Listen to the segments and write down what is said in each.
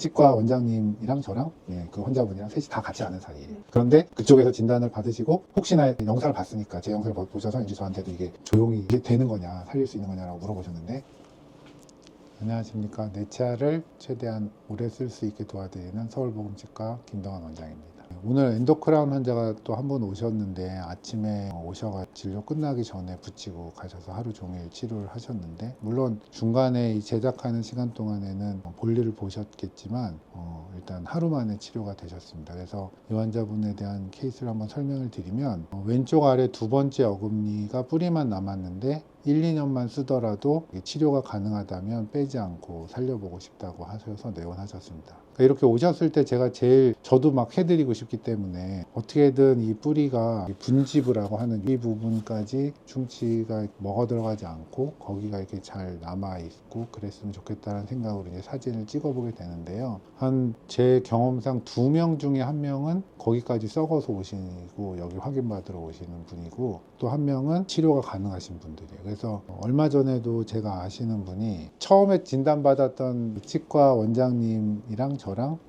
치과 원장님이랑 저랑 그 환자분이랑 셋이 다 같이 아는 사이예요. 그런데 그쪽에서 진단을 받으시고 혹시나 영상을 봤으니까 제 영상을 보셔서 이제 저한테도 이게 조용히 이게 되는 거냐, 살릴 수 있는 거냐라고 물어보셨는데, 안녕하십니까. 내 치아를 최대한 오래 쓸 수 있게 도와드리는 서울보금치과 김동환 원장입니다. 오늘 엔도크라운 환자가 또 한 분 오셨는데, 아침에 오셔가 진료 끝나기 전에 붙이고 가셔서 하루 종일 치료를 하셨는데, 물론 중간에 이 제작하는 시간 동안에는 볼일을 보셨겠지만 일단 하루 만에 치료가 되셨습니다. 그래서 이 환자분에 대한 케이스를 한번 설명을 드리면, 왼쪽 아래 두 번째 어금니가 뿌리만 남았는데 1, 2년만 쓰더라도 치료가 가능하다면 빼지 않고 살려보고 싶다고 하셔서 내원하셨습니다. 이렇게 오셨을 때 제가 저도 막 해드리고 싶기 때문에 어떻게든 이 뿌리가 분지부라고 하는 이 부분까지 충치가 먹어 들어가지 않고 거기가 이렇게 잘 남아 있고 그랬으면 좋겠다는 생각으로 이제 사진을 찍어 보게 되는데요. 한 제 경험상 2명 중에 1명은 거기까지 썩어서 오시고 여기 확인받으러 오시는 분이고, 또 1명은 치료가 가능하신 분들이에요. 그래서 얼마 전에도 제가 아시는 분이 처음에 진단받았던 치과 원장님이랑 저랑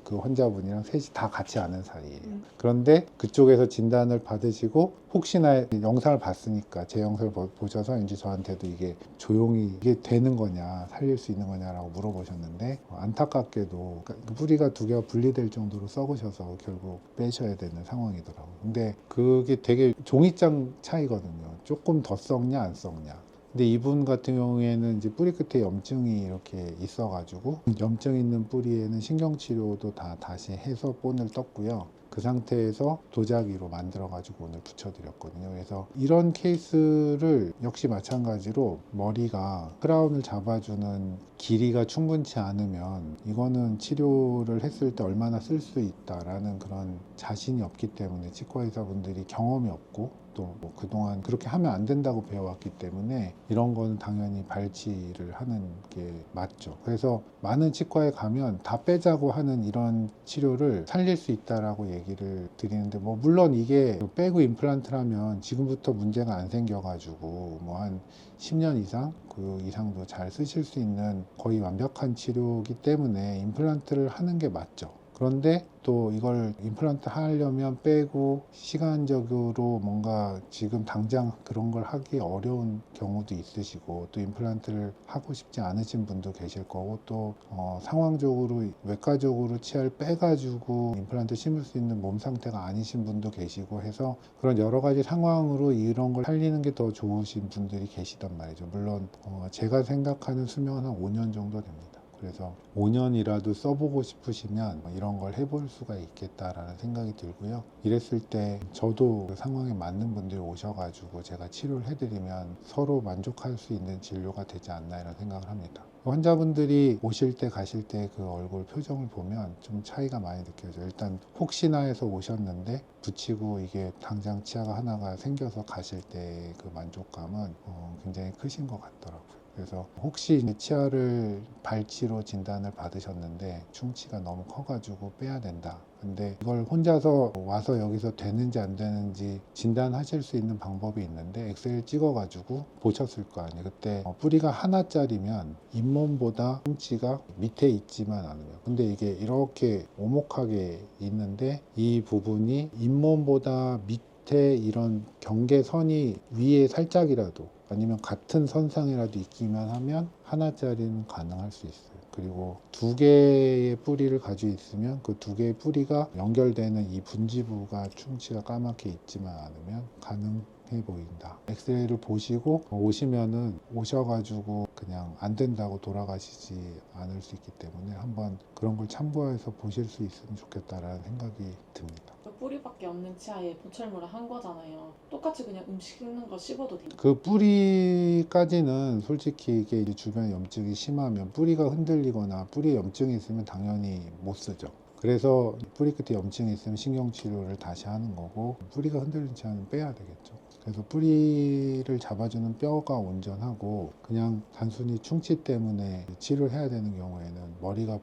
그 환자분이랑 셋이 다 같이 아는 사이예요. 그런데 그쪽에서 진단을 받으시고 혹시나 영상을 봤으니까 제 영상을 보셔서 이제 저한테도 이게 조용히 이게 되는 거냐, 살릴 수 있는 거냐라고 물어보셨는데, 안타깝게도 뿌리가 2개가 분리될 정도로 썩으셔서 결국 빼셔야 되는 상황이더라고요. 근데 그게 되게 종이장 차이거든요. 조금 더 썩냐 안 썩냐. 근데 이분 같은 경우에는 이제 뿌리 끝에 염증이 이렇게 있어가지고 염증 있는 뿌리에는 신경치료도 다 다시 해서 본을 떴고요. 그 상태에서 도자기로 만들어가지고 오늘 붙여드렸거든요. 그래서 이런 케이스를 역시 마찬가지로 머리가 크라운을 잡아주는 길이가 충분치 않으면 이거는 치료를 했을 때 얼마나 쓸 수 있다라는 그런 자신이 없기 때문에 치과 의사분들이 경험이 없고 또 그동안 그렇게 하면 안 된다고 배워왔기 때문에 이런 거는 당연히 발치를 하는 게 맞죠. 그래서 많은 치과에 가면 다 빼자고 하는 이런 치료를 살릴 수 있다라고 얘기를 드리는데, 물론 이게 빼고 임플란트라면 지금부터 문제가 안 생겨가지고 한 10년 이상 그 이상도 잘 쓰실 수 있는 거의 완벽한 치료이기 때문에 임플란트를 하는 게 맞죠. 그런데 또 이걸 임플란트 하려면 빼고 시간적으로 뭔가 지금 당장 그런 걸 하기 어려운 경우도 있으시고, 또 임플란트를 하고 싶지 않으신 분도 계실 거고, 또 상황적으로 외과적으로 치아를 빼가지고 임플란트 심을 수 있는 몸 상태가 아니신 분도 계시고 해서 그런 여러 가지 상황으로 이런 걸 살리는 게 더 좋으신 분들이 계시단 말이죠. 물론 제가 생각하는 수명은 한 5년 정도 됩니다. 그래서 5년이라도 써보고 싶으시면 이런 걸 해볼 수가 있겠다라는 생각이 들고요. 이랬을 때 저도 그 상황에 맞는 분들이 오셔가지고 제가 치료를 해드리면 서로 만족할 수 있는 진료가 되지 않나 이런 생각을 합니다. 환자분들이 오실 때 가실 때 그 얼굴 표정을 보면 좀 차이가 많이 느껴져요. 일단 혹시나 해서 오셨는데 붙이고 이게 당장 치아가 하나가 생겨서 가실 때 그 만족감은 굉장히 크신 것 같더라고요. 그래서 혹시 치아를 발치로 진단을 받으셨는데 충치가 너무 커가지고 빼야 된다. 근데 이걸 혼자서 와서 여기서 되는지 안 되는지 진단하실 수 있는 방법이 있는데 엑스레이 찍어가지고 보셨을 거 아니에요. 그때 뿌리가 하나짜리면 잇몸보다 충치가 밑에 있지만 않으면, 근데 이게 이렇게 오목하게 있는데 이 부분이 잇몸보다 밑에 이런 경계선이 위에 살짝이라도 아니면 같은 선상이라도 있기만 하면 하나짜리는 가능할 수 있어요. 그리고 2개의 뿌리를 가지고 있으면 그 2개의 뿌리가 연결되는 이 분지부가 충치가 까맣게 있지만 않으면 가능해 보인다. 엑스레이를 보시고 오시면은 오셔가지고 그냥 안 된다고 돌아가시지 않을 수 있기 때문에 한번 그런 걸 참고해서 보실 수 있으면 좋겠다라는 생각이 듭니다. 뿌리밖에 없는 치아에 보철물을 한 거잖아요. 똑같이 그냥 음식 씹는 거 씹어도 돼요? 그 뿌리까지는 솔직히 이게 이제 주변에 염증이 심하면 뿌리가 흔들리거나 뿌리에 염증이 있으면 당연히 못 쓰죠. 그래서 뿌리 끝에 염증이 있으면 신경치료를 다시 하는 거고, 뿌리가 흔들리지 않으면 빼야 되겠죠. 그래서 뿌리를 잡아주는 뼈가 온전하고 그냥 단순히 충치 때문에 치료를 해야 되는 경우에는 머리가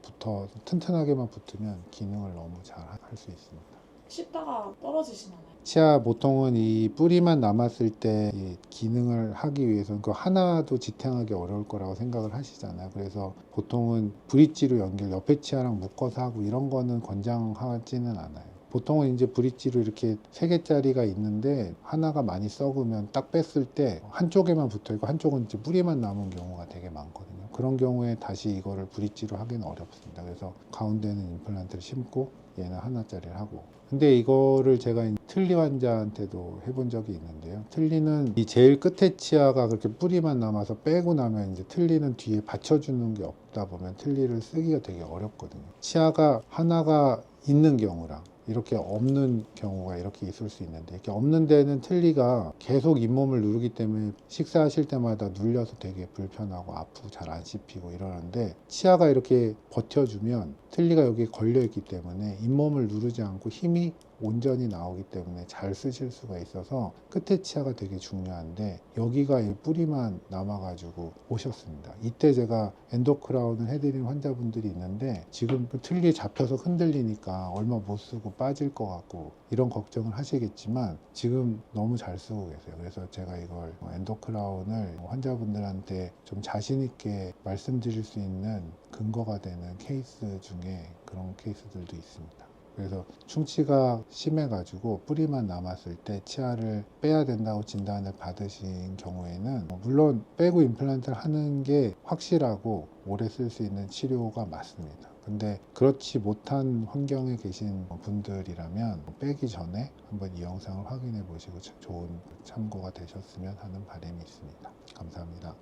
튼튼하게만 붙으면 기능을 너무 잘 할 수 있습니다. 씹다가 떨어지진 않아요. 치아 보통은 이 뿌리만 남았을 때 이 기능을 하기 위해서는 그 하나도 지탱하기 어려울 거라고 생각을 하시잖아요. 그래서 보통은 브릿지로 연결, 옆에 치아랑 묶어서 하고 이런 거는 권장하지는 않아요. 보통은 이제 브릿지로 이렇게 세 개짜리가 있는데 하나가 많이 썩으면 딱 뺐을 때 한쪽에만 붙어 있고 한쪽은 이제 뿌리만 남은 경우가 되게 많거든요. 그런 경우에 다시 이거를 브릿지로 하기는 어렵습니다. 그래서 가운데는 임플란트를 심고 얘는 하나짜리를 하고. 근데 이거를 제가 틀니 환자한테도 해본 적이 있는데요. 틀니는 이 제일 끝에 치아가 그렇게 뿌리만 남아서 빼고 나면 이제 틀니는 뒤에 받쳐주는 게 없다 보면 틀니를 쓰기가 되게 어렵거든요. 치아가 하나가 있는 경우랑 이렇게 없는 경우가 이렇게 있을 수 있는데, 이렇게 없는 데는 틀니가 계속 잇몸을 누르기 때문에 식사하실 때마다 눌려서 되게 불편하고 아프고 잘 안 씹히고 이러는데, 치아가 이렇게 버텨주면 틀니가 여기에 걸려 있기 때문에 잇몸을 누르지 않고 힘이 온전히 나오기 때문에 잘 쓰실 수가 있어서 끝에 치아가 되게 중요한데, 여기가 이 뿌리만 남아가지고 오셨습니다. 이때 제가 엔도크라운을 해드린 환자분들이 있는데, 지금 그 틀니에 잡혀서 흔들리니까 얼마 못 쓰고 빠질 것 같고 이런 걱정을 하시겠지만 지금 너무 잘 쓰고 계세요. 그래서 제가 이걸 엔도크라운을 환자분들한테 좀 자신 있게 말씀드릴 수 있는 근거가 되는 케이스 중에 그런 케이스들도 있습니다. 그래서 충치가 심해가지고 뿌리만 남았을 때 치아를 빼야 된다고 진단을 받으신 경우에는 물론 빼고 임플란트를 하는 게 확실하고 오래 쓸 수 있는 치료가 맞습니다. 근데 그렇지 못한 환경에 계신 분들이라면 빼기 전에 한번 이 영상을 확인해 보시고 좋은 참고가 되셨으면 하는 바람이 있습니다. 감사합니다.